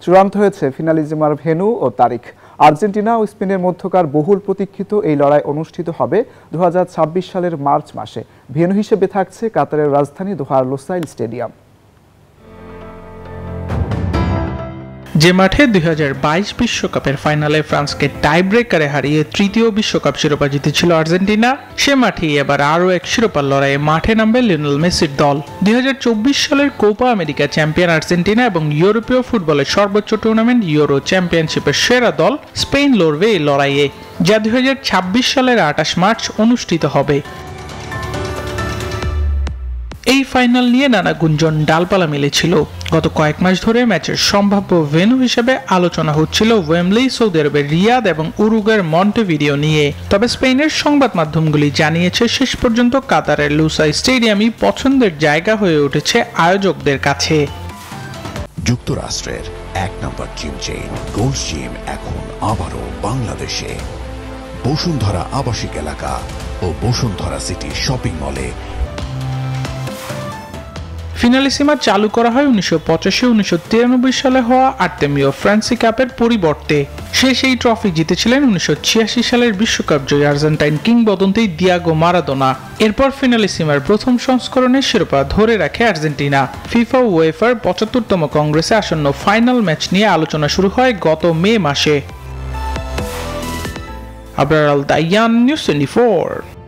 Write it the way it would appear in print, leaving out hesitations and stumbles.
চূড়ান্ত হয়েছে ফিনালিজিমার ভেন্যু ও তারিখ। আর্জেন্টিনা ও স্পেনের মধ্যকার বহুল প্রতীক্ষিত এই লড়াই অনুষ্ঠিত হবে 2026 সালের মার্চ মাসে। ভেন্যু হিসেবে থাকছে কাতারের রাজধানী দোহার লোসাইল স্টেডিয়াম। যে মাঠে 2022 বিশ্বকাপের ফাইনালে ফ্রান্সকে টাই ব্রেকারে হারিয়ে তৃতীয় বিশ্বকাপ শিরোপা জিতেছিল আর্জেন্টিনা, সে মাঠেই এবার আরও এক শিরোপার লড়াইয়ে মাঠে নামবে লিওনেল মেসির দল। 2024 সালের কোপা আমেরিকা চ্যাম্পিয়ন আর্জেন্টিনা এবং ইউরোপীয় ফুটবলের সর্বোচ্চ টুর্নামেন্ট ইউরো চ্যাম্পিয়নশিপের সেরা দল স্পেন লড়বে এই লড়াইয়ে, যা 2026 সালের 28 মার্চ অনুষ্ঠিত হবে। এই ফাইনাল নিয়ে নানা গুঞ্জন ডালপালা মেলেছিল। গত কয়েক মাস ধরে ম্যাচের সম্ভাব্য ভেন্যু হিসেবে আলোচনা হচ্ছিল ওয়েম্বলি, সৌদি আরবের রিয়াদ এবং উরুগুয়ের মন্টেভিডিও নিয়ে। তবে স্পেনের সংবাদ মাধ্যমগুলি জানিয়েছে শেষ পর্যন্ত কাতারের লুসাইল স্টেডিয়ামই পছন্দের জায়গা হয়ে উঠেছে আয়োজকদের কাছে। যুক্তরাষ্ট্রের এক নম্বর জিম চেইন গোল্ডস জিম এখন আবারও বাংলাদেশে। বসুন্ধরা আবাসিক এলাকা ও বসুন্ধরা সিটি শপিং মলে। ফিনালিসিমা চালু করা হয় 1985-1993 সালে হওয়া আর্তেমীয় ফ্রান্সি কাপের পরিবর্তে। সেই ট্রফি জিতেছিলেন 1986 সালের বিশ্বকাপ জয়ী আর্জেন্টাইন কিংবদন্তি দিয়াগো মারাদোনা। এরপর ফিনালিসিমার প্রথম সংস্করণের শিরোপা ধরে রাখে আর্জেন্টিনা। ফিফা ওয়েফার 75তম কংগ্রেসে আসন্ন ফাইনাল ম্যাচ নিয়ে আলোচনা শুরু হয় গত মে মাসে। আবরার আল দাইয়ান, নিউজ 24।